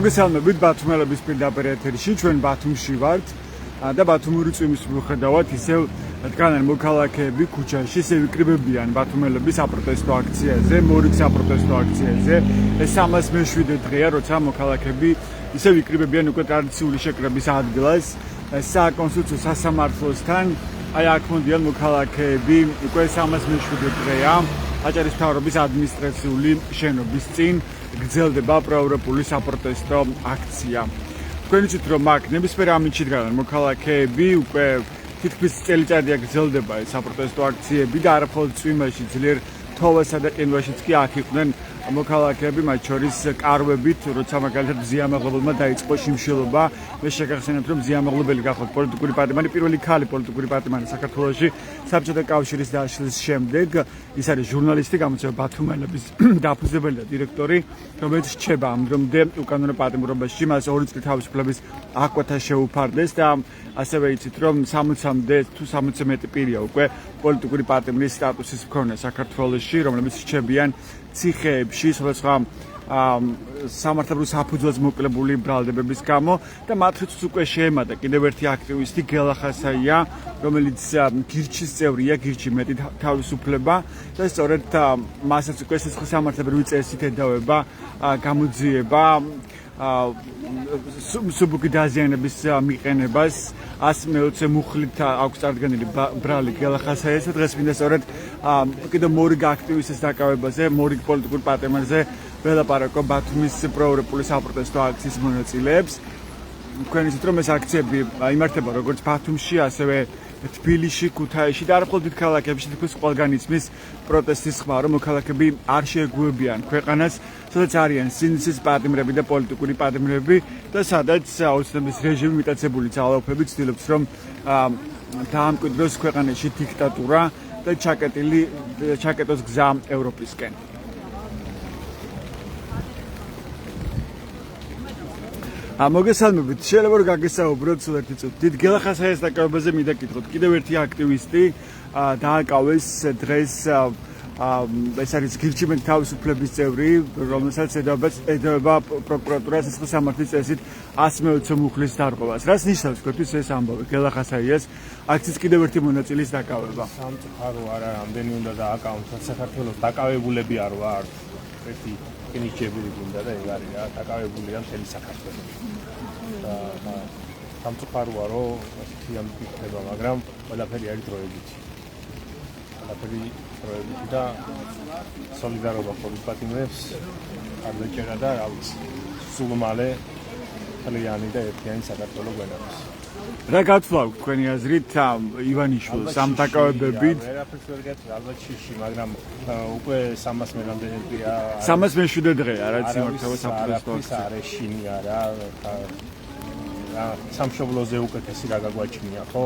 მოგესალმებით ბათუმელების პირდაპირ ეთერში, ჩვენ ბათუმში ვართ და ბათუმური წვიმის მიუხედავად ისევ რადგან მოქალაქეები ქუჩაში ისევ იკრიბებიან ბათუმელების საპროტესტო აქციაზე, მორიგ საპროტესტო აქციაზე. ეს 307 დღეა, როცა მოქალაქეები ისევ იკრიბებიან უკვე ტრადიციული შეკრების ადგილას, საკონსულტაციო სასამართლოსთან. აი აქ მომდიან მოქალაქეები უკვე 307 დღეა. აჭარის მთავრობის ადმინისტრაციული შენობის წინ გრძელდება პროევროპული საპროტესტო აქცია. თქვენ იცით რომ აქ ნებისმიერ ამინდში დგანან მოქალაქეები უკვე თითქმის წელიწადია გრძელდება ეს საპროტესტო აქციები და არაფერ წვიმაში ძლიერ თოვასა და ყინვაშიც კი აქ იყვნენ მოქალაქეები, მათ შორის კარვებით, როცა მაგალითად მზიამაღლებელმა დაიწყო შიმშილობა. მე შეგახსენებთ რომ მზიამაღლებელი გახლავთ პოლიტიკური პარტიზანი, პირველი ქალი პოლიტიკური პარტიზანი საქართველოში საბჭოთა კავშირის დაშლის შემდეგ. ის არის ჟურნალისტი, გამოცემა ბათუმელების დაფუძნებელი და დირექტორი, რომელიც რჩება ამ დრომდე უკანონო პატიმრობაში, მას 2 წლის თავისუფლების აკვეთა შეუფარდეს და ასევე იცით რომ 60-მდე თუ 60-ზე მეტი პირია უკვე პოლიტიკური პარტიზანის სტატუსის მქონე საქართველოში, რომლებიც რჩებიან ციხეებში, სხვადასხვა სამართლებრივ საფუძველს მოკლებული ბრალდებების გამო და მათ რიცხვს უკვე შეემატა კიდევ ერთი აქტივისტი გელა ხასაია, რომელიც გირჩის წევრია, გირჩი მეტი თავისუფლება და სწორედ მასაც უკვე სიცხე სამართლებრივი წესით ედავება გამოძიება სუბუქი დაზიანების მიყენებას 120 მუხლით აქვს წარდგენილი ბრალი გელა ხასაიას და დღეს მინდა სწორედ კიდევ მორიგ აქტივისტის დაკავებაზე, მორიგ პოლიტიკურ პატიმრზე ველაპარაკო ბათუმის პროევროპული საპროტესტო აქციის მონაწილეებს. თქვენ იცით რომ ეს აქციები იმართება როგორც ბათუმში, ასევე თბილისში, ქუთაისში და არაფერ დიდ ქალაქებში თითქოს ყველგან იცმის პროტესტის ხმა, რომ მოქალაქეები არ შეეგუებიან ქვეყანას, სადაც არიან სინდისის პატიმრები და პოლიტიკური პატიმრები და სადაც ოცნების რეჟიმი მიტაცებული ძალაუფლებით ცდილობს რომ დაამკვიდროს ქვეყანაში დიქტატურა და ჩაკეტოს გზა ევროპისკენ. მოგესალმებით, შეიძლება რომ გაგესაუბროთ სულ ერთი წუთი. დიდ გელა ხასაიას დაკავებაზე მინდა გითხოთ. კიდევ ერთი აქტივისტი დააკავეს დღეს ეს არის გირჩი მეტი თავისუფლების წევრი, რომელსაც ედავება პროკურატურა სიცხე სამართლის წესით 120 მუხლის დარღვევას. რას ნიშნავს თქვენთვის ეს ამბავი გელა ხასაიას აქციის კიდევ ერთი მონაწილის დაკავება? სამწუხარო არა, რამდენი უნდა დააკავოს საქართველოს დაკავებულები არ ვარ. ერთი კინიჩები გინდა და ეგ არის რა, დაკავებულია მთელი საქართველო. და სამწუხაროა რომ ასეთი ამბავი ხდება, მაგრამ ყველაფერი არის დროებითი. ყველაფერი დროებითი და სოლიდარობა პოლიტიკურებს არ დაჭერა და რა ვიცი, სულ მალე ძალიანი და ერთიანი საქართველო გვენახოს. რა გათვლავთ თქვენი აზრით ივანიშვილს ამ დაკავებებით? ვერაფერს ვერ გეტყვი, ალბათ შიში, მაგრამ უკვე 300 მერამდენებია. 307 დღეა რაც იმართება საპროტესტო აქცია. არ ეშინია რა. სამშობლოზე უკეთესი რა გაგვაჩნია, ხო?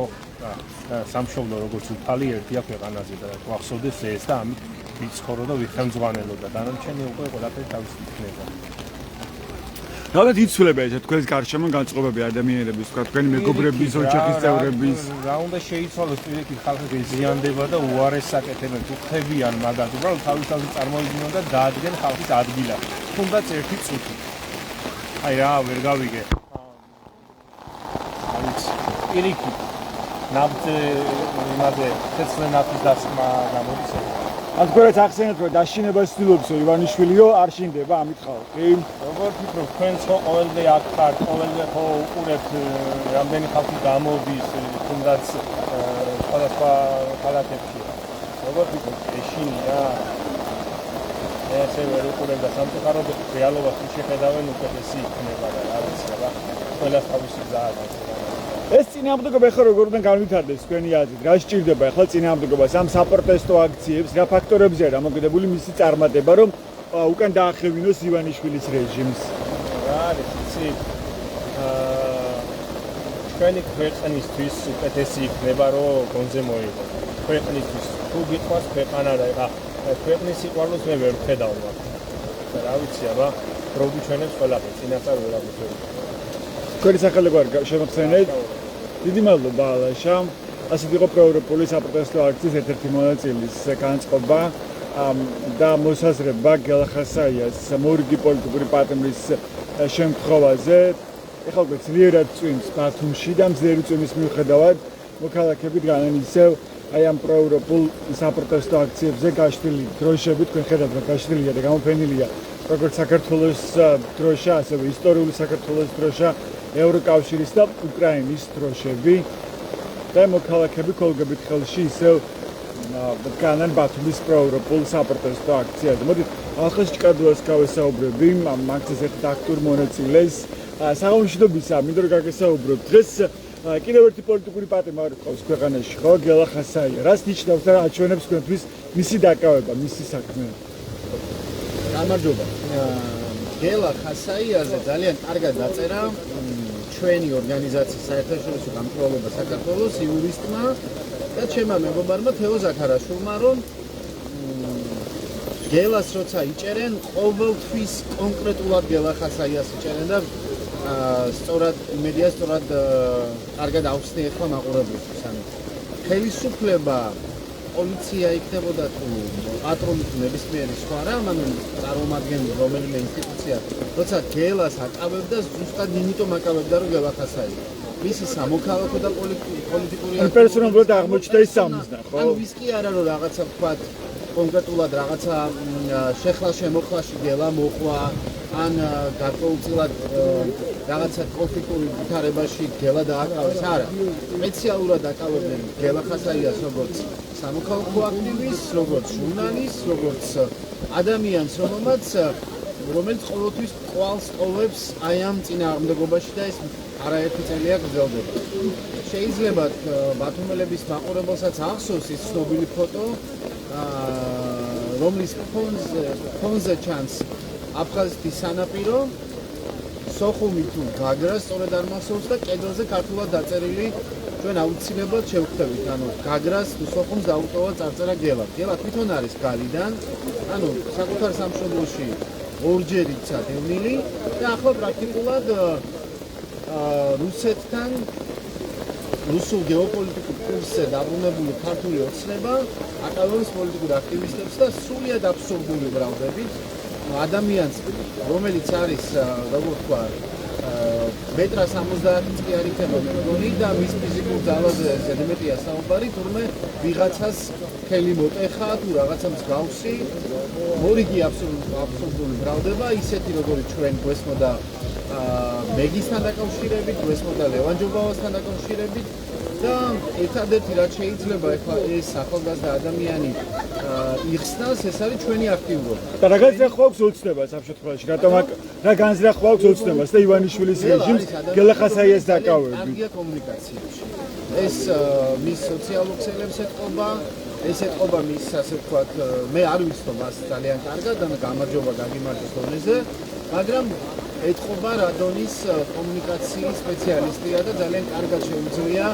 სამშობლო როგორც უფალი ერთია ქვეყანაზე და გვახსოვდეს ეს და ამით ვიცხოვრო და ვიხელმძღვანელო და დანარჩენი უკვე ყველაფერი თავისი იქნება. რადგან იცვლება ეს თქვენს გარშემო განწყობები ადამიანების, თქვა თქვენი მეგობრების, ოჯახის წევრების. რა უნდა შეიცვალოს პირიქით ხალხი ზიანდება და უარეს საკეთებენ, უხდებიან მაგათ, უბრალოდ თავისთავად წარმოიდგინონ და დაადგენ ხალხის ადგილად. თუნდაც ერთი წუთი. აი რა, ვერ გავიგე. პირიქით ნაბძე იმაზე ცეცხლე ნაფის დასმა გამოდის. ასგვარად ახსენეთ რომ დაშინებას ცდილობს ივანიშვილიო არ შინდება ამით ხალხი. როგორ ფიქრობ, თქვენ ხო ყოველდღე აქ ხართ, ყოველდღე ხო უყურებთ რამდენი ხალხი გამოდის, თუნდაც სხვადასხვა ქალაქებში. როგორ ფიქრობ, ეშინია? ესე ვერ უყურებ და სამწუხაროდ რეალობას თუ შეხედავენ უკეთესი იქნება და რა ვიცი რა. ყველას თავისი გზა აქვს. ეს წინააღმდეგობა ახლა როგორ უნდა განვითარდეს თქვენი აზრით? რა სჭირდება ახლა წინააღმდეგობას ამ საპროტესტო აქციებს? რა ფაქტორებზეა დამოკიდებული მისი წარმატება, რომ უკან დაახევინოს ივანიშვილის რეჟიმს? რა არის იცი? ჩვენი ქვეყნისთვის უკეთესი იქნება, რომ გონზე მოიღო. ქვეყნისთვის თუ გიყვარს ქვეყანა და ეხა ქვეყნის სიყვარულს მე ვერ ვხედავ მაგ. რა ვიცი, აბა პრობი ჩვენებს ყველაფერს წინასწარ ვერ აღვწევ. თქვენი სახელი გვარ შემოხსენეთ. დიდი მადლობა ალაშა. ასეთ იყო პროევროპული საპროტესტო აქციის ერთ-ერთი მონაწილის განწყობა და მოსაზრება გელა ხასაიას მორიგი პოლიტიკური პატიმრის შემთხვევაზე. ეხლა უკვე ძლიერად წვიმს ბათუმში და ძლიერი წვიმის მიუხედავად მოქალაქეები დგანან ისევ აი ამ პროევროპულ საპროტესტო აქციებზე გაშლილი დროშები, თქვენ ხედავთ რა გაშლილია და გამოფენილია როგორც საქართველოს დროშა, ასევე ისტორიული საქართველოს დროშა, ევროკავშირის და უკრაინის დროშები და მოქალაქეები კოლგებით ხელში ისევ დგანან ბათუმის პროევროპულ საპროტესტო აქციაზე. მოდით ახალ ჭკადულას გავესაუბრები ამ აქციის ერთ აქტიურ მონაწილეს. საღამოშიდობისა, მინდა რომ გაგესაუბროთ. დღეს კიდევ ერთი პოლიტიკური პატიმარი ყავს ქვეყანაში, ხო? გელა ხასაია. რას ნიშნავს და აჩვენებს თქვენთვის მისი დაკავება, მისი საქმე? გამარჯობა. გელა ხასაიაზე ძალიან კარგად დაწერა ჩვენი ორგანიზაციის საერთაშორისო გამწვავება საქართველოს იურისტმა და ჩემმა მეგობარმა თეო ზაქარაშვილმა, რომ გელას როცა იჭერენ, ყოველთვის კონკრეტულად გელა ხასაიას იჭერენ და სწორად იმედია სწორად კარგად ავხსნი ახლა მაყურებლისთვის. ანუ ხელისუფლება, პოლიცია იქნებოდა თუ პატრული თუ ნებისმიერი სხვა რამ, ანუ წარმომადგენელი რომელიმე ინსტიტუცია, როცა გელას აკავებდა, ზუსტად იმიტომ აკავებდა, რომ გელა ხასაია მისი სამოქალაქო და პოლიტიკური პერსონალურად აღმოჩნდა ის სამიზნა, ხო? ანუ ვის კი არა რომ რაღაცა ვთქვათ კონკრეტულად რაღაცა შეხლა-შემოხლაში გელა მოყვა, ან გარკვეულწილად რაღაცა კონფლიქტური ვითარებაში გელა დააკავეს, არა. სპეციალურად აკავებდნენ გელა ხასაიას როგორც სამოქალაქო აქტივისტს, როგორც ჟურნალისტს, როგორც ადამიანს, რომელიც ყოველთვის კვალს ტოვებს აი ამ წინააღმდეგობაში და ეს არაერთი წელია გრძელდება. შეიძლება ბათუმელების მაყურებელსაც ახსოვს ის ცნობილი ფოტო, რომლის ფონზე ჩანს აფხაზეთის სანაპირო, სოხუმი თუ გაგრა სწორედ არ მახსოვს და კედელზე ქართულად დაწერილი ჩვენ აუცილებლად შევხვდებით, ანუ გაგრას თუ სოხუმს დაუტოვა წარწერა გელა. გელა თვითონ არის გალიდან, ანუ საკუთარ სამშობლოში ორჯერ იქცა დევნილი და ახლა პრაქტიკულად რუსეთთან რუსულ გეოპოლიტიკურ კურსზე დაბრუნებული ქართული ოცნება აკავებს პოლიტიკურ აქტივისტებს და სრულიად აბსურდული ბრალდებით ადამიანს, რომელიც არის, როგორ ვთქვა, მეტრა 70 კი არ იქნება მეგონი და მის ფიზიკურ ძალაზე ზედმეტია საუბარი, თურმე ვიღაცას ხელი მოტეხა თუ რაღაცა მსგავსი, მორიგი აბსურდული ბრალდება, ისეთი როგორიც ჩვენ გვესმოდა მეგისთან დაკავშირებით, გვესმოდა ლევან ჯობავასთან დაკავშირებით და ერთადერთი რაც შეიძლება ახლა ეს ახალგაზრდა ადამიანი იხსნას, ეს არის ჩვენი აქტიურობა. და რა განზრახვა აქვს ოცნებას ამ შემთხვევაში? რატომ რა განზრახვა აქვს ოცნებას და ივანიშვილის რეჟიმს გელა ხასაიას დაკავებით? კარგია კომუნიკაციაში. ეს მის სოციალურ ქსელებს ეთყობა, ეს ეთყობა მის, ასე ვთქვათ, მე არ ვიცნობ მას ძალიან კარგად, და გამარჯობა გაგიმარჯოს დონეზე, მაგრამ ეთყობა რადონის კომუნიკაციის სპეციალისტია და ძალიან კარგად შეუძლია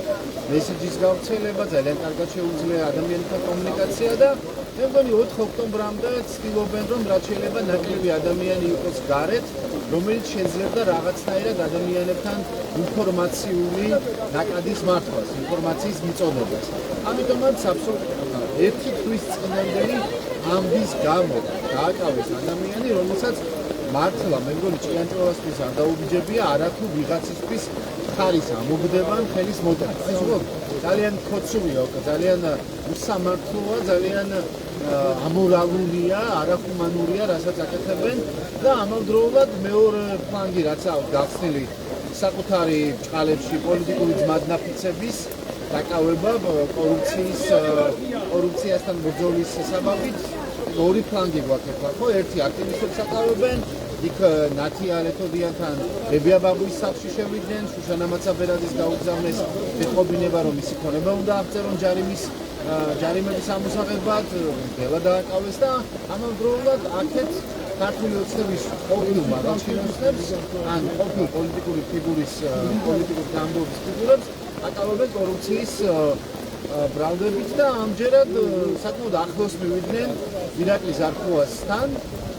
მესეჯის გავრცელება, ძალიან კარგად შეუძლია ადამიანთან კომუნიკაცია და მე მგონი 4 ოქტომბრამდე ცდილობენ რომ რაც შეიძლება ნაკლები ადამიანი იყოს გარეთ, რომელიც შეძლებდა რაღაცნაირად ადამიანებთან ინფორმაციული ნაკადის მართვას, ინფორმაციის მიწოდებას. ამიტომაც აბსოლუტურად ერთი თვის წინანდელი ამბის გამო დააკავეს ადამიანი, რომელსაც მართლა მე მგონი ჭიანჭველასთვის არ დაუბიჯებია, არათუ ვიღაცისთვის ხარის ამოგდებან ხელის მოტეხა. ეს უკვე ძალიან ქოცვია, ძალიან უსამართლოა, ძალიან ამორალურია, არახუმანურია, რასაც აკეთებენ და ამავდროულად მეორე ფლანგი რაც აქვს გახსნილი საკუთარი ჭყალებში პოლიტიკური ძმადნაფიცების დაკავება კორუფციასთან ბრძოლის საბაბით ორი ფლანგი გვაქვს ახლა, ხო? ერთი აქტივისტებს აკავებენ, იქ ნათია ალეთოდიანთან ბებია ბაბუის სახლში შევიდნენ, შუშანა მაცაბერაძის გაუგზავნეს ეთყობინება, რომ მისი ქონება უნდა აღწერონ ჯარიმების ამოსაღებად, გელა დააკავეს და ამავდროულად აქეთ ქართული ოცნების ყოფილ მაღალჩინოსნებს, ან ყოფილ პოლიტიკური ფიგურის, პოლიტიკური გამბობის ფიგურებს აკავებენ კორუფციის ბრალდებით და ამჯერად საკმაოდ ახლოს მივიდნენ ირაკლი ზარქუასთან,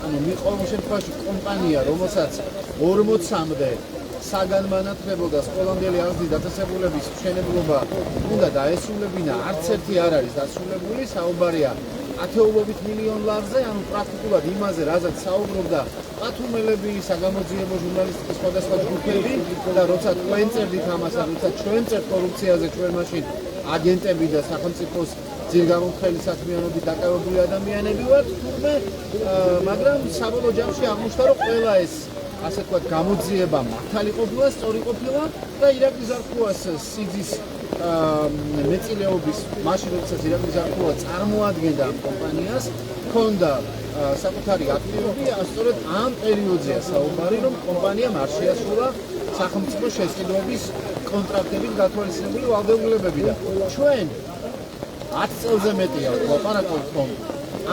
ანუ ყოველ შემთხვევაში კომპანია, რომელსაც 40-მდე საგანმანათლებლო და სკოლამდელი აღზრდის დაწესებულების მშენებლობა უნდა დაესრულებინა, არც ერთი არ არის დასრულებული, საუბარია ათეულობით მილიონ ლარზე, ანუ პრაქტიკულად იმაზე, რაზეც საუბრობდა პათუმელები, საგამოძიებო ჟურნალისტიკის სხვადასხვა ჯგუფები და როცა თქვენ წერდით ამასაც, როცა ჩვენ წერთ კორუფციაზე, ჩვენ მაშინ აგენტები და სახელმწიფოს ძირგამომხელი საქმიანობით დაკავებული ადამიანები ვართ, თურმე, მაგრამ საბოლოო ჯამში აღმოჩნდა, რომ ყველა ეს ასე ვთქვათ, გამოძიება მართალი ყოფილა, სწორი ყოფილა და ირაკლი ზარქუას სიძის მეწილეობის მაშინ როდესაც ირაკლი ზარქუა წარმოადგენდა ამ კომპანიას, ჰქონდა საკუთარი აქტივები, სწორედ ამ პერიოდზეა საუბარი, რომ კომპანიამ არ შეასრულა სახელმწიფო შესყიდვების კონტრაქტებით გათვალისწინებული ვალდებულებები და ჩვენ 10 წელზე მეტია ვლაპარაკობთ, რომ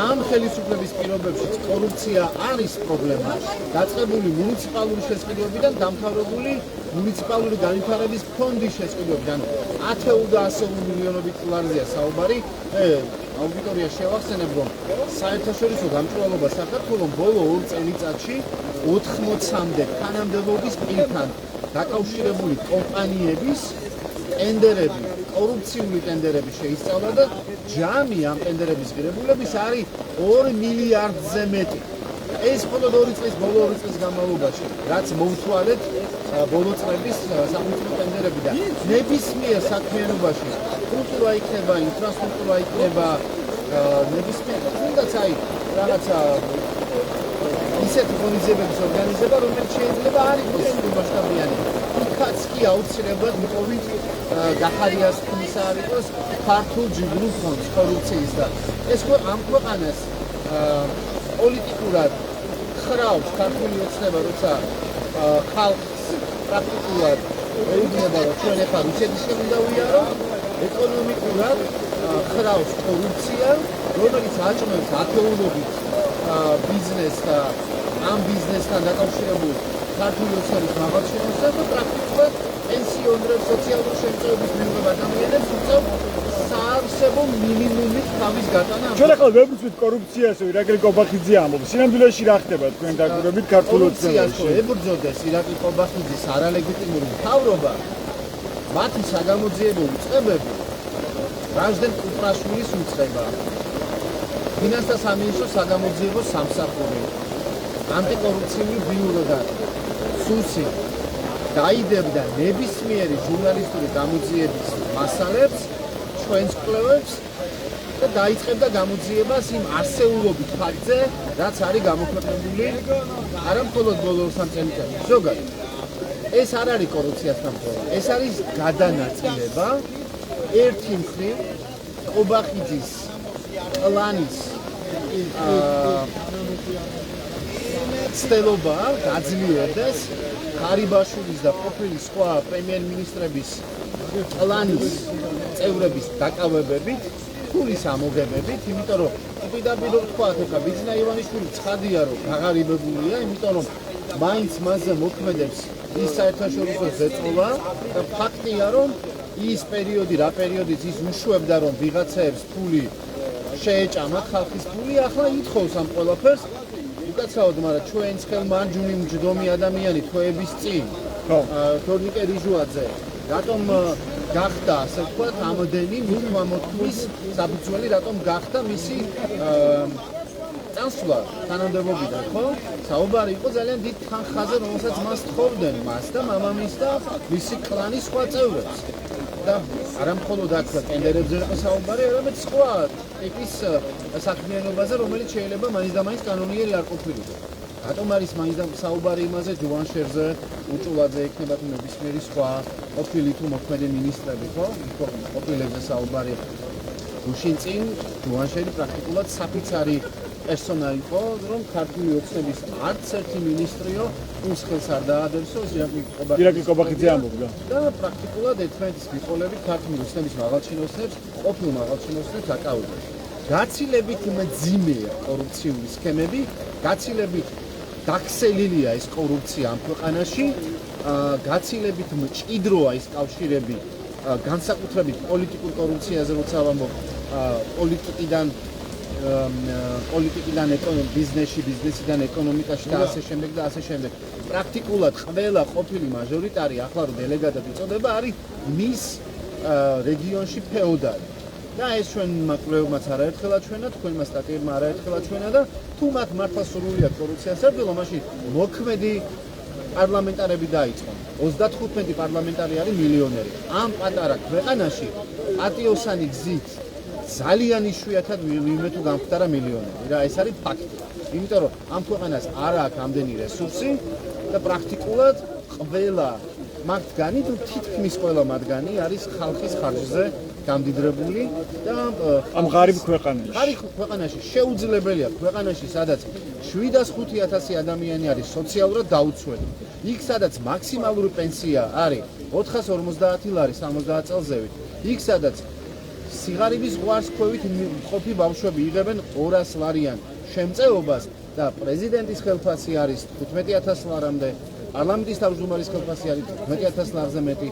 ამ ხელისუფლების პირობებში კორუფცია არის პრობლემა. დაწყებული მუნიციპალური შესყიდვებიდან დამთავრებული მუნიციპალური განვითარების ფონდის შესყიდვებიდან ათეულ და ასეულ მილიონობით დოლარზეა საუბარი. აუდიტორია შევახსენებ, რომ საერთაშორისო გამჭვირვალობა საქართველოს ბოლო 2 წელიწადში 80-მდე თანამდებობის პირთან დაკავშირებული კომპანიების ტენდერები, კორუფციული ტენდერები შეისწავლა და ჯამი ამ ტენდერების ღირებულების არის 2 მილიარდზე მეტი. ეს მხოლოდ 2 წლის ბოლო 2 წლის განმავლობაში, რაც მოვთვალეთ ბოლო წლების სახელმწიფო ტენდერები და ნებისმიერ საქმიანობაში, კულტურა იქნება, ინფრასტრუქტურა იქნება, ნებისმიერ თუნდაც აი რაღაცა ისეთი ღონისძიებების ორგანიზება, რომელიც შეიძლება არ იყოს მასშტაბიანი. იქაც კი აუცილებლად მიყოვით გახარიას თქმისა არ იყოს ქართულ ჯგუფ ფონდს კორუფციის და ეს ამ ქვეყანას პოლიტიკურად ხრავს ქართული ოცნება, როცა ხალხს პრაქტიკულად ეუბნება, რომ ჩვენ ახლა რუსეთისკენ უნდა ვიარო, ეკონომიკურად ხრავს კორუფცია, რომელიც აჭმევს ათეულობით ბიზნესს და ამ ბიზნესთან დაკავშირებულ ქართული ოცნების მაღალჩინოსებს და პრაქტიკულად პენსიონერებს, სოციალური შემწეობის მიღება ადამიანებს უწევს საარსებო მინიმუმით თავის გატანა. ჩვენ ახლა ვებრძვით კორუფციას, ირაკლი კობახიძე ამბობს. სინამდვილეში რა ხდება თქვენ დაკვირვებით ქართულ ოცნებაში? ებრძოდეს ირაკლი კობახიძის არალეგიტიმური მთავრობა, მათი საგამოძიებო უწყებები რაჟდენ კუპრაშვილის უწყება, ფინანსთა სამინისტროს საგამოძიებო სამსახური, ანტიკორუფციული ბიურო და სუსი დაიდებდა ნებისმიერი ჟურნალისტური გამოძიების მასალებს, ჩვენს კვლევებს და დაიწყებდა გამოძიებას იმ არსეულობით ფაქტზე, რაც არის გამოქვეყნებული არა მხოლოდ ბოლო 3 წელიწადში, ზოგადად. ეს არ არის კორუფციასთან მხოლოდ, ეს არის გადანაწილება ერთი მხრივ კობახიძის პლანის ცდელობა გაძლიერდეს ხარიბაშვილის და ყოფილი სხვა პრემიერ-მინისტრების პლანის წევრების დაკავებებით, ფულის ამოგებებით, იმიტომ რომ პირდაპირ თქვა, ხა ბიძინა ივანიშვილი ცხადია, რომ გაღარიბებულია, იმიტომ რომ მაინც მასზე მოქმედებს ის საერთაშორისო ზეწოლა და ფაქტია, რომ ის პერიოდი, რა პერიოდიც ის უშვებდა, რომ ვიღაცაებს ფული შეეჭამათ, ხალხის ფული, ახლა ითხოვს ამ ყველაფერს. უკაცრავად, მაგრამ ჩვენს ხელმარჯვნივ მჯდომი ადამიანი თვეების წინ, თორნიკე რიჟუაძე, რატომ გახდა, ასე ვთქვათ, ამდენი მოთქმის საფუძველი, რატომ გახდა მისი წასვლა თანამდებობიდან, ხო? საუბარი იყო ძალიან დიდ თანხაზე, რომელსაც მას თხოვდნენ, მას და მამამის და მისი კლანის სხვა წევრებს. და არა მხოლოდ აქ ტენდერებზე იყო საუბარი, არამედ სხვა ტიპის საქმიანობაზე, რომელიც შეიძლება მაინც და მაინც კანონიერი არ ყოფილიყო. რატომ არის მაინც და საუბარი იმაზე, ჯუანშერზე, უჭულაძე იქნება თუ ნებისმიერი სხვა ყოფილი თუ მოქმედი მინისტრები, ხო? ყოფილებზე საუბარი. გუშინ წინ ჯუანშერი პრაქტიკულად საფიცარი პერსონალი იყო, რომ ქართული ოცნების არც ერთი მინისტრიო ਉਸ ხელს არ დაადევსო, ირაკლი კობახიძე ამბობდა. და პრაქტიკულად ერთმანეთის მიყოლებით ქართული ოცნების მაღალჩინოსნებს, ყოფილ მაღალჩინოსნებს აკავებდნენ. გაცილებით მძიმეა კორუფციული სქემები, გაცილებით დაქსელილია ეს კორუფცია ამ ქვეყანაში, გაცილებით მჭიდროა ეს კავშირები განსაკუთრებით პოლიტიკურ კორუფციაზე, როცა ვამბობ პოლიტიკიდან ბიზნესში, ბიზნესიდან ეკონომიკაში და ასე შემდეგ და ასე შემდეგ. პრაქტიკულად ყველა ყოფილი მაჟორიტარი, ახლა რომ დელეგატად იწოდება, არის მის რეგიონში ფეოდალი. და ეს ჩვენმა კვლევებმაც არაერთხელაც ჩვენა, თქვენმა სტატიებმა არაერთხელაც ჩვენა და თუ მათ მართლა სურვილი აქვს კორუფციას საბრძოლო, მაშინ მოქმედი პარლამენტარები დაიწყონ. 35 პარლამენტარი არის მილიონერი. ამ პატარა ქვეყანაში პატიოსანი გზით ძალიან იშვიათად ვინმე თუ გამხდარა მილიონერი. რა ეს არის ფაქტი. იმიტომ რომ ამ ქვეყანას არ აქვს ამდენი რესურსი და პრაქტიკულად ყველა მათგანი თუ თითქმის ყველა მათგანი არის ხალხის ხარჯზე გამდიდრებული და ამ ღარიბ ქვეყანაში. ღარიბ ქვეყანაში შეუძლებელია ქვეყანაში, სადაც 705,000 ადამიანი არის სოციალურად დაუცველი. იქ სადაც მაქსიმალური პენსია არის 450 ლარი 70 წელზევით. იქ სადაც სიგარების ზღვარს ქვევით მყოფი ბავშვები იღებენ 200 ლარიან შემწეობას და პრეზიდენტის ხელფასი არის 15,000 ლარამდე, პარლამენტის თავმჯდომარის ხელფასი არის 15,000 ლარზე მეტი.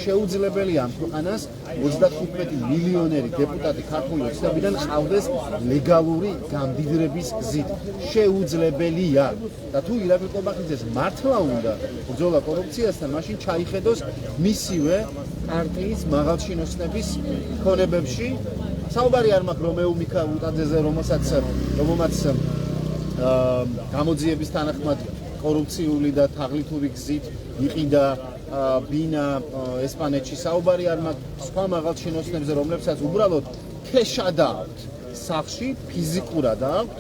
შეუძლებელია ამ ქვეყანას 35 მილიონერი დეპუტატი ქართული ოცნებიდან ყავდეს ლეგალური გამდიდრების გზით. შეუძლებელია. და თუ ირაკლი ყობახიძეს მართლა უნდა ბრძოლა კორუფციასთან, მაშინ ჩაიხედოს მისივე პარტიის მაღალჩინოსნების ქონებებში. საუბარი არ მაქვს რომეუ მიქაუტაძეზე, რომელმაც გამოძიების თანახმად კორუფციული და თაღლითური გზით იყიდა ბინა ესპანეთში. საუბარი არ მაქვს სხვა მაღალჩინოსნებზე, რომლებსაც უბრალოდ ქეშა დააქვთ სახლში, ფიზიკურად აქვთ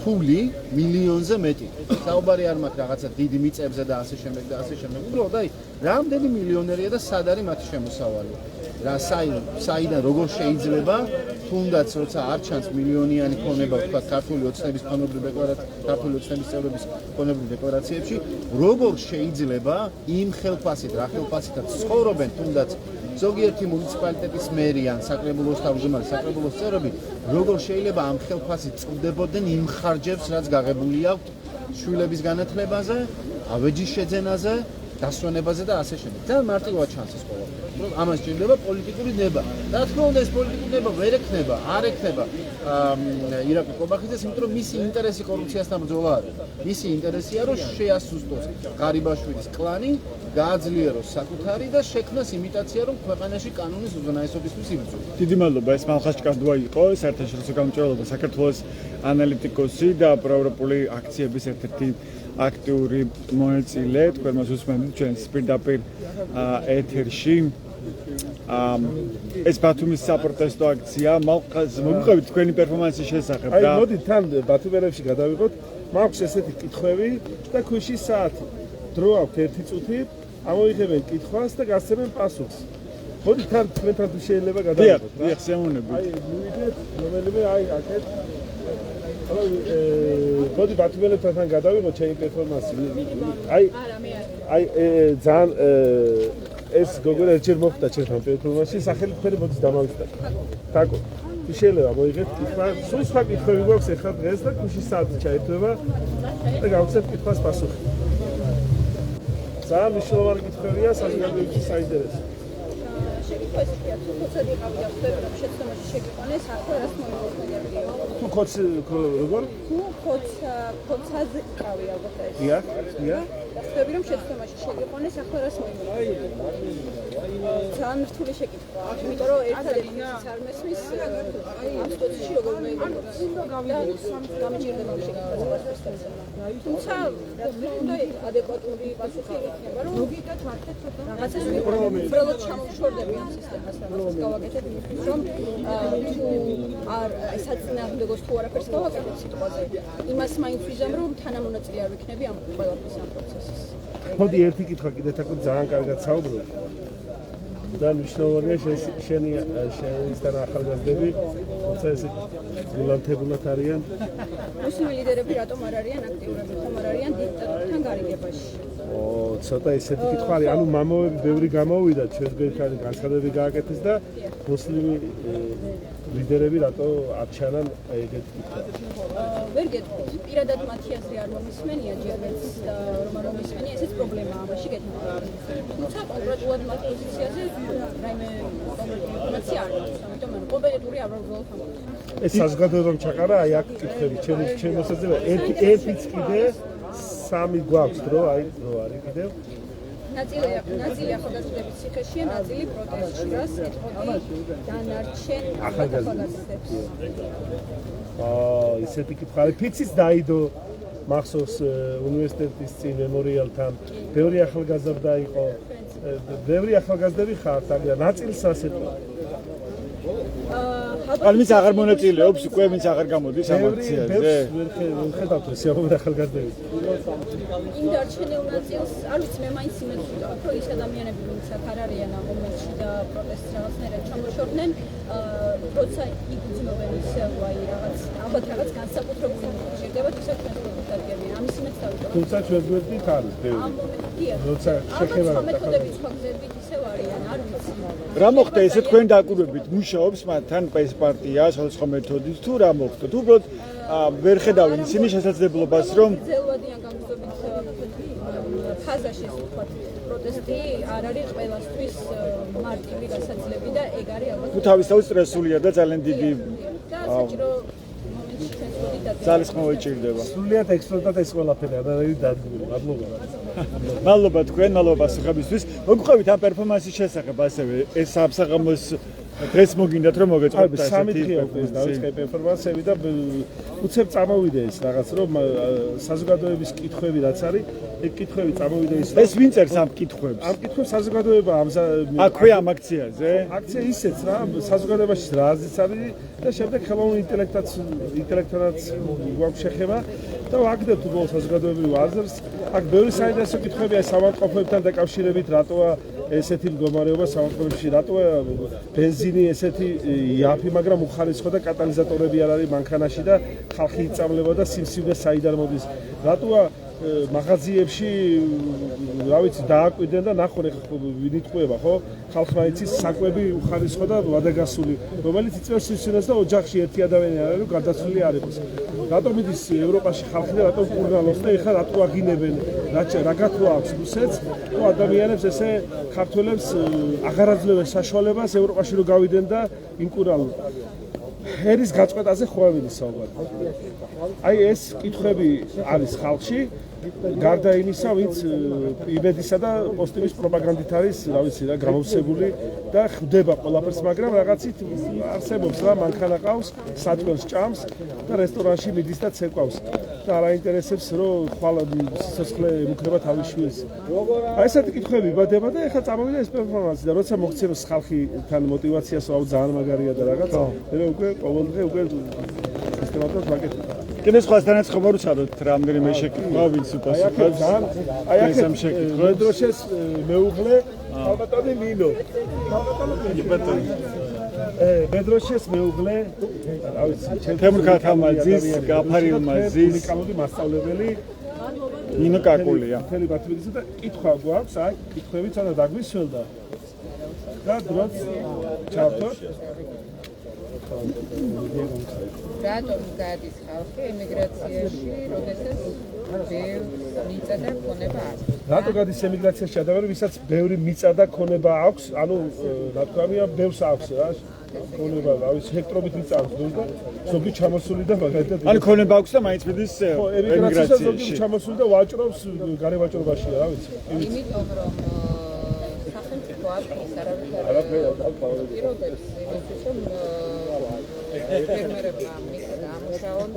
ფული მილიონზე მეტი. საუბარი არ მაქვს რაღაცა დიდი მიწებზე და ასე შემდეგ და ასე შემდეგ. უბრალოდ აი რამდენი მილიონერია და სად არის მათი შემოსავალი. რა საიდან როგორ შეიძლება თუნდაც როცა არ ჩანს მილიონიანი ქონება თქვა ქართული ოცნების ქართული ოცნების წევრების ქონებრივ დეკლარაციებში, როგორ შეიძლება იმ ხელფასით, რა ხელფასითაც ცხოვრობენ თუნდაც ზოგიერთი მუნიციპალიტეტის მერი ან საკრებულოს თავმჯდომარე, საკრებულოს წევრები, როგორ შეიძლება ამ ხელფასით წვდებოდნენ იმ ხარჯებს, რაც გაღებული აქვთ შვილების განათლებაზე, ავეჯის შეძენაზე, დასვენებაზე და ასე შემდეგ. ძალიან მარტივად ჩანს ეს ყველაფერი. ამას ჭირდება პოლიტიკური ნება. რა თქმა უნდა, ეს პოლიტიკური ნება ვერ ექნება, არ ექნება ირაკლი ყობახიძეს, იმიტომ რომ მისი ინტერესი კორუფციასთან ბრძოლა არის. მისი ინტერესია, რომ შეასუსტოს ღარიბაშვილის კლანი, გააძლიეროს საკუთარი და შექმნას იმიტაცია, რომ ქვეყანაში კანონის უზენაესობისთვის იბრძოლოს. დიდი მადლობა. ეს მალხაშკარდუა იყო საერთაშორისო გამჭვირვალობა საქართველოს ანალიტიკოსი და პროევროპული აქციების ერთ-ერთი აქტიური მონაწილე. თქვენ მას უსმენთ ჩვენს პირდაპირ ეთერში. ეს ბათუმის საპროტესტო აქცია. მოგყვებით თქვენი პერფორმანსის შესახებ და აი მოდი თან ბათუმელებში გადავიღოთ. მაქვს ესეთი კითხვები და ქვიშის საათი. დრო აქვს 1 წუთი, ამოიღებენ კითხვას და გასცემენ პასუხს. მოდი თან თქვენთან თუ შეიძლება გადავიღოთ. დიახ, შემოვნებით. აი მივიდეთ რომელიმე აი აქეთ მოდი ბათუმელებთან გადავიღოთ ჩემი პერფორმანსი. აი ძალიან ეს გოგონა ერთჯერ მოხდა ჩემთან პერფორმანსში, სახელი თქვენი მოდის დამავიწყდეთ. თაკო. თუ შეიძლება მოიღეთ კითხვა, სულ სხვა კითხვები გვაქვს ახლა დღეს და ქუჩის საათი ჩაერთვება და გავხსენებთ კითხვას პასუხი. ძალიან მნიშვნელოვანი კითხვებია საზოგადოებისთვის საინტერესო. შეგიყვესია თუ ხოცად იყავდა ხდება შეცდომაში შეგიყვანეს ახლა რას მოიხსენებიო თუ ხოც როგორ თუ ხოცად იყავი ალბათ ეს დიახ და ხდები რომ შეცდომაში შეგიყვანეს ახლა რას მოიხსენებიო ძალიან რთული შეკითხვა იმიტომ რომ ერთადერთი ის არ მესმის ამ სიტუაციაში როგორ მეიგონოს გამიჭირდება შეკითხვა თუმცა უნდა ადეკვატური პასუხი იქნება რომ რაღაცას უბრალოდ ჩამოვშორდები ამ სისტემას რაღაცას გავაკეთებ იმისთვის რომ თუ არ საწინააღმდეგოს თუ არაფერს გავაკეთებ სიტყვაზე იმას მაინც ვიზამ რომ თანამონაწილე არ ვიქნები ამ ყველაფრის ამ პროცესის მოდი ერთი კითხვა კიდე თაკო ძალიან კარგად საუბრობ და მნიშვნელოვანია შენისთან ახალგაზრდები თუმცა ეს გულანთებულად არიან მუსლიმი ლიდერები რატომ არ არიან აქტიურები ხომ არ არიან დიქტატორთან გარიგებაში ცოტა ესეთი კითხვა არის ანუ მამოები ბევრი გამოვიდა ჩვენ გვერდთან განცხადებები გააკეთეს და მუსლიმი ლიდერები რატო არ ჩანან ეგეთ კითხვა ვერ გეტყვით პირადად მათი აზრი არ მომისმენია ჯერმეც და რომ არ მომისმენია ესეც პრობლემაა ამაში გეტყვით თუმცა კონკრეტულად მათ პოზიციაზე რაიმე კონკრეტული ინფორმაცია არ მაქვს ამიტომ ანუ კომპეტენტური არ ვარ უბრალოდ ეს საზოგადოებამ ჩაყარა აი აქ კითხები ჩემ მოსაძებია ერთიც კიდე სამი გვაქვს დრო აი დრო არის კიდევ ნაწილი ახალგაზრდების ციხეშია, ნაწილი პროტესტში, რას ეთყოდი დანარჩენ ახალგაზრდებს. ისეთი კითხვა. ფიცის დაიდო მახსოვს უნივერსიტეტის წინ მემორიალთან. ბევრი ახალგაზრდა იყო. ბევრი ახალგაზრდები ხართ, მაგრამ ნაწილს ასეთქვა. ალმის აღარ მონაწილეობს, უკვე ვინც აღარ გამოდის ამ აქციაზე. ვერ ხედავთ ესეუბნე ახალგაზრდები. იმ დარჩენილ ნაწილს, არ ვიცი, მე მაინც იმედს ვიტყოდ, რომ ის ადამიანები, ვინც აქ არ არიან აღმოჩნდა და პროტესტს რაღაცნაირად ჩამოშორდნენ, როცა იგრძნობენ ისევ აი ალბათ რაღაც განსაკუთრებული ჭირდებათ, ისევ თქვენ დადგებიან. ამის იმედს დავიტყოდ. თუმცა ჩვენ გვერდით არის ბევრი. როცა შეხება მეთოდები სხვა გზებით ისევ არიან, არ ვიცი. რა მოხდა ესე თქვენ დაკვირვებით მუშაობს მათთან ეს პარტია სხვადასხვა მეთოდით თუ რა მოხდა? თუ უბრალოდ ვერ ხედავენ ისინი შესაძლებლობას რომ ძელვადიან განგზობით ფაზაში ეს ვთქვათ პროტესტი არ არის ყველასთვის მარტივი გასაძლები და ეგ არის ალბათ თუ თავისთავად სტრესულია და ძალიან დიდი და საჭირო მომენტში ჩვენს ვიდათ ძალისხმევა ჭირდება. სრულიად ექსპერტად ეს ყველაფერი არ არის დადგმული. მადლობა. მადლობა თქვენ, მადლობა პასუხებისთვის. მოგყვებით ამ პერფორმანსის შესახებ ასევე ეს სამსაღამოს დღეს მოგინდათ რომ მოგეწყოთ ესეთი სამი დღეა უკვე დავიწყე პერფორმანსები და უცებ წამოვიდე ეს რაღაც რომ საზოგადოების კითხვები რაც არის ეგ კითხვები წამოვიდა ის ეს ვინ წერს ამ კითხვებს? ამ კითხვებს საზოგადოება აქვე ამ აქციაზე? აქცია ისეც რა საზოგადოებაში რაზეც არის და შემდეგ ხელოვნურ ინტელექტთანაც გვაქვს შეხება და ვაგდებთ უბრალოდ საზოგადოებრივ აზრს აქ ბევრი საინტერესო კითხვებია სამართყოფებთან დაკავშირებით რატოა ესეთი მდგომარეობა სამართლებში რატოა ბენზინი ესეთი იაფი მაგრამ უხარისხო და კატალიზატორები არ არის მანქანაში და ხალხი იწამლება და სიმსივნე საიდან მოდის რატოა მაღაზიებში რა ვიცი დააკვირდნენ და ნახონ ვინ იტყვება ხო ხალხმა იცის საკვები უხარისხო და ვადაგასული რომელიც იწვევს სიმსივნეს და ოჯახში ერთი ადამიანი არ არის რომ გადასული არ იყოს რატომ მიდის ევროპაში ხალხი და რატომ კურნალობს და ეხლა რატო აგინებენ რა გათვლა აქვს რუსეთს თუ ადამიანებს ესე ქართველებს აღარ აძლევენ საშუალებას ევროპაში რომ გავიდნენ და იმკურალონ ერის გაწყვეტაზე ხო არ ვისაუბრებ აი ეს კითხვები არის ხალხში გარდა იმისა, ვინც იმედისა და პოზიტივის პროპაგანდით არის, რა ვიცი რა, გამოვსებული და ხვდება ყველაფერს, მაგრამ რაღაცით არსებობს რა, მანქანა ყავს, საწველს ჭამს და რესტორანში მიდის და ცეკვავს. და არ აინტერესებს, რომ ხვალ სიცოცხლე ემუქრება თავის შვილს. აი ესეთი კითხვები იბადება და ეხლა წამოვიდა ეს პერფორმანსი და როცა მოგცემს ხალხთან მოტივაციას, აუ ძალიან მაგარია და რაღაც, მე უკვე ყოველდღე უკვე სისტემატურად ვაკეთებ. კიდე სხვასთანაც ხომ უცადოთ რამდენიმე შეკითხვა ვინც უპასუხებს აი აქ ამ შეკითხვებს დროშეს მეუღლე ალბათონი ნინო ბატონი ბედროშეს მეუღლე რა ვიცი თემურ ქათამაძის გაფარილმაზის უნიკალური მასწავლებელი ნინო კაკულია მთელი ბათუმისა და კითხვა გვაქვს აი კითხვები ცოტა დაგვისველდა და დროც ჩავთოთ რატომ გადის ხალხი ემიგრაციაში, როდესაც ბევრი მიწა და ქონება აქვს? რატო გადის ემიგრაციაში ადამიანი, ვისაც ბევრი მიწა და ქონება აქვს, ანუ რა თქვა მია, ბევრს აქვს რა, ქონება, რა ვიცი, ჰექტრობით მიწა აქვს და ზოგი ჩამოსული და მაგალითად ანუ ქონება აქვს და მაინც მიდის ემიგრაციაში ზოგი ჩამოსული და ვაჭრობს გარევაჭრობაშია, რა ვიცი. იმიტომ რომ სახელმწიფო არის არავითარ პირობებს იმისთვის რომ ფერმერებმა მიწა დაამუშავონ,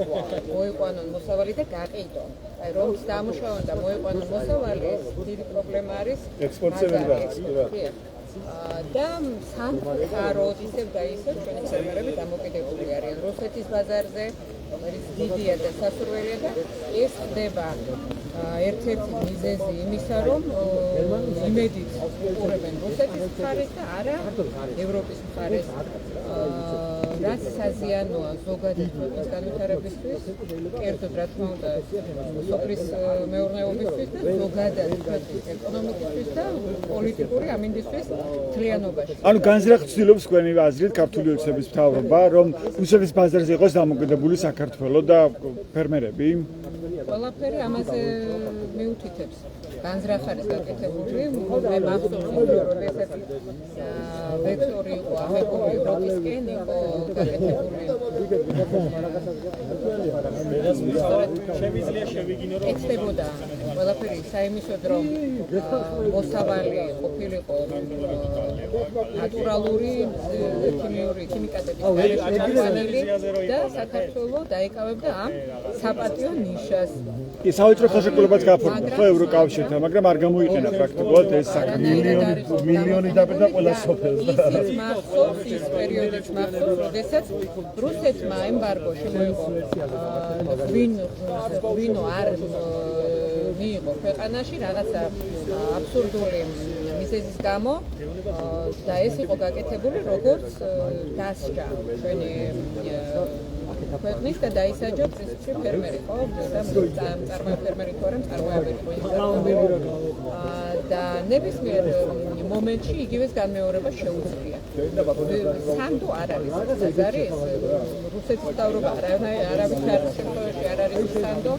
მოიყვანონ მოსავალი და გაყიდონ. აი რომ დაამუშავონ და მოიყვანონ მოსავალი, ეს დიდი პრობლემა არის ექსპორტზე ვერ გადის, და სამყაროდ ისევ და ისევ ჩვენი ფერმერები დამოკიდებული არიან რუსეთის ბაზარზე, რომელიც დიდია და სასურველია და ეს ხდება ერთ-ერთი მიზეზი იმისა, რომ იმედით უყურებენ რუსეთის მხარეს და არა ევროპის მხარეს. რაც საზიანოა ზოგადად ქვეყნის განვითარებისთვის, კერძოდ რა თქმა უნდა, სოფლის მეურნეობისთვის და ზოგადად ქვეყნის ეკონომიკისთვის და პოლიტიკური ამინდისთვის მთლიანობაში. ანუ განზრახ ცდილობს თქვენი აზრით ქართული ოცნების მთავრობა, რომ რუსეთის ბაზარზე იყოს დამოკიდებული საქართველო და ფერმერები? ყველაფერი ამაზე მიუთითებს. განზრახარის გაკეთებული, მე მახსოვს, რომ ესეთი ვექტორი იყო ამებული, როკისკენ იყო გაკეთებული. შემიძლია შევიგინო რომ ეცდებოდა ყველაფერი საიმისოდ რომ მოსავალი ყოფილიყო ნატურალური ქიმიკატების გარშემოქმედილი და საქართველოს დაიკავებდა ამ საპატიო ნიშას. საავადმყოფო ხელშეკრულებაც გაფორმდა ხო ევროკავშირთან, მაგრამ არ გამოიყენა პრაქტიკულად ეს საქმე. მილიონი დაბედა ყველა სოფელს და ისიც მახსოვს ის პერიოდიც მახსოვს, როდესაც რუსეთმა ემბარგო შემოიღო ღვინო არ მიიღო ქვეყანაში რაღაცა აბსურდული მიზეზის გამო და ეს იყო გაკეთებული როგორც დასჯა ჩვენი ქვეყნის და დაისაჯა პრინციპში ფერმერი ხო და ფერმერი თუ არა მწარმოებელი და ნებისმიერ მომენტში იგივეს განმეორება შეუძლია. სანდო არ არის არის რუსეთის მთავრობა არავის შემთხვევაში არ არის სანდო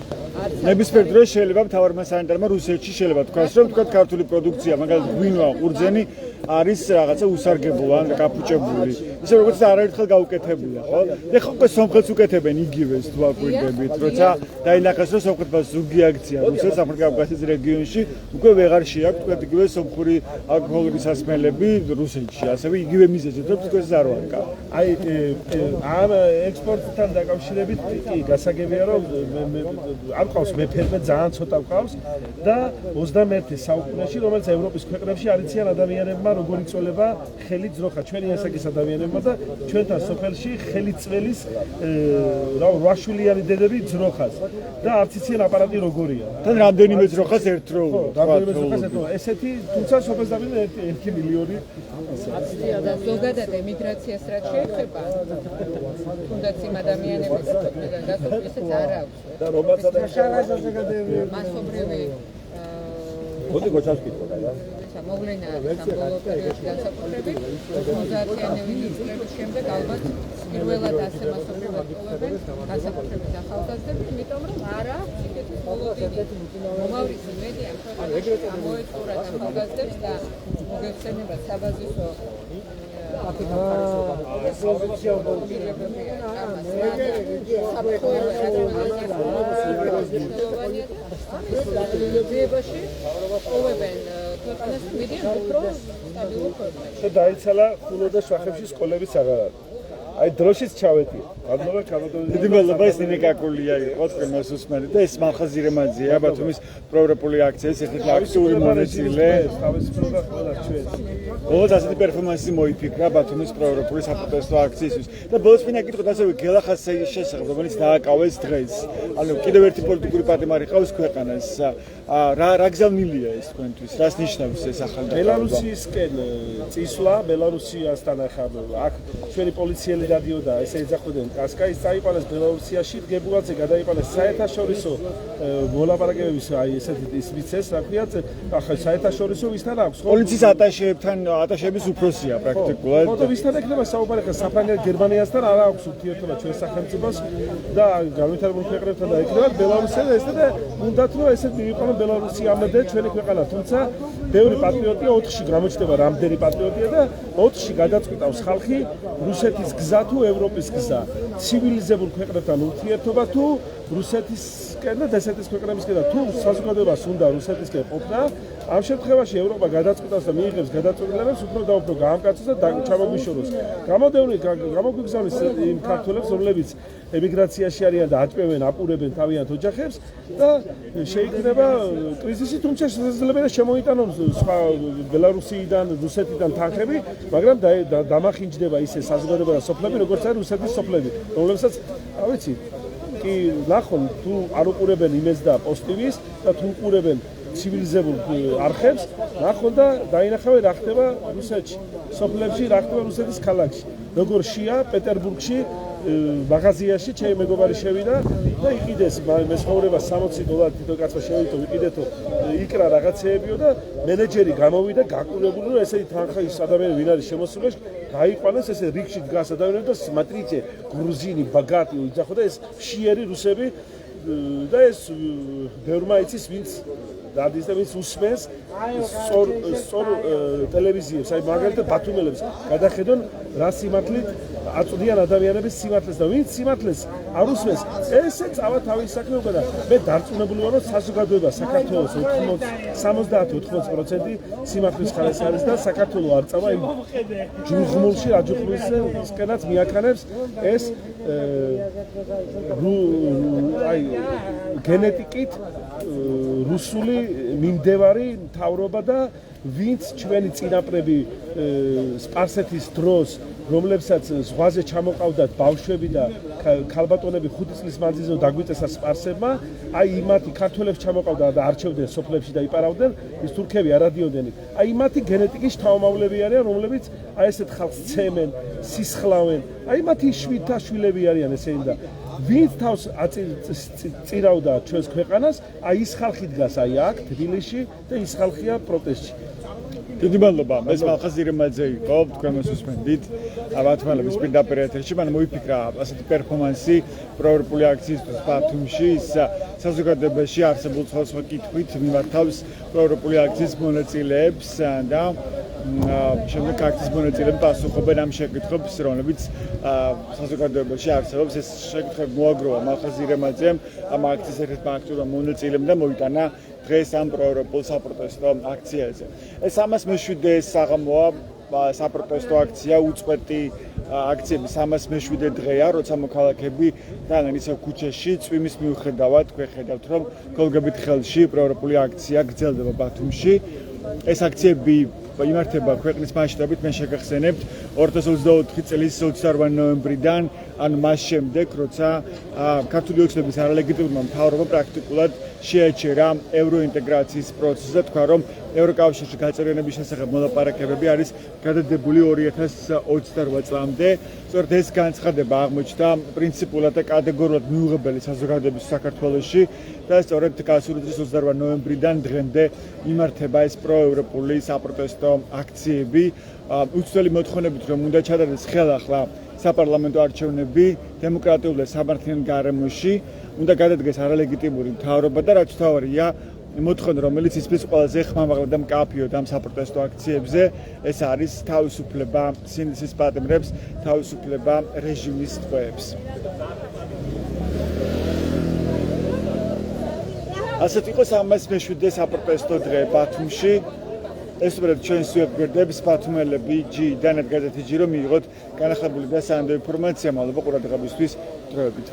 ნებისმიერ დროს შეიძლება მთავარმა სანიტარმა რუსეთში შეიძლება თქვას რომ თქვა ქართული პროდუქცია მაგალითად ღვინო ყურძენი არის რაღაცა უსარგებლო ან გაფუჭებული. ისე როგორც არაერთხელ გაუკეთებულა, ხო? ეხლა უკვე სომხეთს უკეთებენ იგივეს თუ აკვირდებით, როცა დაინახეს რომ სომხეთმა ზურგი აქცია რუსეთს საფრანგეთის რეგიონში, უკვე ვეღარ შეაქვთ თქვა იგივე სომხური ალკოჰოლის სასმელები რუსეთში, ასევე იგივე მიზეზით რომ თქვენს არ ვარკა. აი ამ ექსპორტთან დაკავშირებით კი გასაგებია რომ არ ყავს მეფერმე ძალიან ცოტა ყავს და 21 საუკუნეში რომელიც ევროპის ქვეყნებში არიციან ადამიანებმა როგორ იწოლება ხელი ძროხა ჩვენი ასაკის ადამიანებმა და ჩვენთან სოფელში ხელიწველის რვაშვილიანი დედები ძროხას და არც იციან აპარატი როგორია. თან რამდენიმე ძროხას ერთდროულად. ესეთი თუმცა სოფელს დავიდნენ 1 მილიონი და ზოგადად ემიგრაციას რაც შეეხება თუნდაც იმ ადამიანების ქვეყნიდან გასულისიც არ აქვს და რომელსაც მასობრივი მოდი გოჩასკითხო და მოვლენა ამ ბოლო პერიოდში განსაკუთრებით 90-იანი წლების შემდეგ ალბათ პირველად ასე მასობრივად ტოვებენ განსაკუთრებით ახალგაზრდები, იმიტომ რომ არ აქვს ისეთი პოლიტიკა. მომავლის მედია ქვეყანაში გამოეწურათ ახალგაზრდებს და მოგეხსენებათ საბაზისო დაიცალა ხულო და შვახებში სკოლების აღარ არის. აი დროშიც ჩავეთი. ადნობა კანონები. დიდი მადლობა ეს ნინიკაკულია იყო თქვენს უსმენთ და ეს მალხაზ ირემაძეა ბათუმის პროევროპული აქციის ერთ-ერთი აქტიური მონაწილე. თავისუფლება ყველა ჩვენს. ბოლოს ასეთი პერფორმანსი მოიფიქრა ბათუმის პროევროპული საპროტესტო აქციისთვის და ბოლოს მინდა გითხრათ ასევე გელახასეის შესახებ, რომელიც დააკავეს დღეს. ანუ კიდევ ერთი პოლიტიკური პატიმარი ყავს ქვეყანას. რა გზავნილია ეს თქვენთვის? რას ნიშნავს ეს ახალი ბელარუსისკენ წისვლა, ბელარუსიასთან ახლა აქ ჩვენი პოლიციელი დადიოდა, ესე ეძახდნენ კასკაის წაიყვანეს ბელარუსიაში, დგებულაძე გადაიყვანეს საერთაშორისო მოლაპარაკებების აი ესეთი ის ვიცეს, რა ქვია, ახლა საერთაშორისო ვისთან აქვს? პოლიციის ატაშეების უფროსია პრაქტიკულად. ხო, ვისთან ექნება საუბარი ხა საფრანგეთ გერმანიასთან არ აქვს ურთიერთობა ჩვენ სახელმწიფოს და განვითარებულ ქვეყნებთან და ექნება ბელარუსია და ეს და უნდათ რომ ესეთ მივიყვანო ბელარუსი ამდე ჩვენი ქვეყანა, თუმცა ბევრი პატრიოტია 4-ში გამოჩნდება რამდენი პატრიოტია და 4-ში გადაწყვიტავს ხალხი რუსეთის გზა თუ ევროპის გზა, ცივილიზებულ ქვეყნებთან ურთიერთობა თუ რუსეთისკენ და დასავლეთის ქვეყნებისკენ და თუ საზოგადოებას უნდა რუსეთისკენ ყოფნა, ამ შემთხვევაში ევროპა გადაწყვიტავს და მიიღებს გადაწყვეტილებებს უფრო და უფრო გაამკაცოს და ჩამოგვიშოროს. გამოგვიგზავნის იმ ქართველებს, რომლებიც ემიგრაციაში არიან და აწვევენ, აპურებენ თავიანთ ოჯახებს და შეიქმნება კრიზისი, თუმცა შესაძლებელია შემოიტანონ სხვა ბელარუსიიდან, რუსეთიდან თანხები, მაგრამ დამახინჯდება ისე საზოგადოება და სოფლები, როგორც არის რუსეთის სოფლები, რომლებსაც, რა ვიცი, კი ნახონ თუ არ უყურებენ იმეს და პოსტივის და თუ უყურებენ ცივილიზებულ არხებს, ნახონ და დაინახავენ რა ხდება რუსეთში, სოფლებში, რა ხდება რუსეთის ქალაქში. როგორ შია პეტერბურგში მაღაზიაში ჩემი მეგობარი შევიდა და იყიდეს მესხოვრება $60 თითო კაცმა შევიდო იყიდეთო იკრა რაღაცეებიო და მენეჯერი გამოვიდა გაკურებული რომ ესე თანხა ის ადამიანი ვინ არის შემოსული გაიყვანეს ესე რიგში დგას ადამიანები და смотрите გრუზინი ბაგატი იძახო და ეს შიერი რუსები და ეს ბევრმა იცის ვინც დადის და ვინც უსმენს სწორ ტელევიზიებს, აი მაგალითად ბათუმელებს გადახედონ რა სიმართლით აწვდიან ადამიანების სიმართლეს და ვინც სიმართლეს არ უსმენს, ესე წავა თავის საქმეობა და მე დარწმუნებული ვარ, რომ საზოგადოება საქართველოს 70-80% სიმართლის ხარეს არის და საქართველოს არ წავა იმ ჯუღმულში, აჯუხმულისკენაც მიაქანებს ეს აი გენეტიკით რუსული მიმდევარი მთავრობა და ვინც ჩვენი წინაპრები სპარსეთის დროს რომლებსაც ზღვაზე ჩამოყავდათ ბავშვები და ქალბატონები 5 წლის მანძილზე დაგვიწესა სპარსებმა, აი იმათი ქართველებს ჩამოყავდა და არჩევდნენ სოფლებში და იპარავდნენ, ის თურქები არ ადიოდნენ. აი იმათი გენეტიკის შთამომავლები არიან, რომლებიც აი ესეთ ხალხს ცემენ, სისხლავენ. აი მათი შვილები არიან ესენი და ვინც თავს წირავდა ჩვენს ქვეყანას, აი ის ხალხი დგას აი აქ თბილისში და ის ხალხია პროტესტში. დიდი მადლობა. მე ხალხაზი რემაძე იყო, თქვენ მას უსმენდით. ბათუმელების პირდაპირ ეთერში მან მოიფიქრა ასეთი პერფორმანსი პროევროპული აქციისთვის ბათუმში, ის საზოგადოებაში არსებულ სხვადასხვა კითხვით მიმართავს პროევროპული აქციის მონაწილეებს და შემდეგ აქციის მონაწილეები პასუხობენ ამ შეკითხვებს, რომლებიც საზოგადოებაში არსებობს. ეს შეკითხვები მოაგროვა ხალხაზი რემაძემ ამ აქციის ერთ-ერთმა აქტიურმა მონაწილემ და მოიტანა დღეს ამ პროევროპულ საპროტესტო აქციაზე. ეს 307 საღამოა საპროტესტო აქცია, უწყვეტი აქციების 307 დღეა, როცა მოქალაქეები დანან ისევ ქუჩაში წვიმის მიუხედავად გვეხედავთ, რომ გოლგებით ხელში პროევროპული აქცია გრძელდება ბათუმში. ეს აქციები იმართება ქვეყნის მასშტაბით, მე შეგახსენებთ 2024 წლის 28 ნოემბრიდან, ანუ მას შემდეგ, როცა ქართული ოცნების არალეგიტიმურმა მთავრობამ პრაქტიკულად შეაჩერა ევროინტეგრაციის პროცესს და თქვა, რომ ევროკავშირში გაწერიანების შესახებ მოლაპარაკებები არის გადადებული 2028 წლამდე. სწორედ ეს განცხადება აღმოჩნდა პრინციპულად და კატეგორიულად მიუღებელი საზოგადოების საქართველოში და სწორედ გასული წლის 28 ნოემბრიდან დღემდე იმართება ეს პროევროპული საპროტესტო აქციები. უცვლელი მოთხოვნებით, რომ უნდა ჩადარდეს ხელახლა საპარლამენტო არჩევნები დემოკრატიულ და სამართლიან გარემოში, უნდა გადადგეს არალეგიტიმური მთავრობა და რაც თავარია მოთხოვნა, რომელიც ისმის ყველაზე ხმამაღლა და მკაფიოდ ამ საპროტესტო აქციებზე, ეს არის თავისუფლება სინდისის პატიმრებს, თავისუფლება რეჟიმის ტყვეებს. ასეთ იყო 307 საპროტესტო დღე ბათუმში. ეს უბრალოდ ჩვენს ვებგვერდებს ბათუმელები G-დან გაზეთი G-რომ მიიღოთ განახლებული და სანდო ინფორმაცია. მადლობა ყურადღებისთვის. დროებით.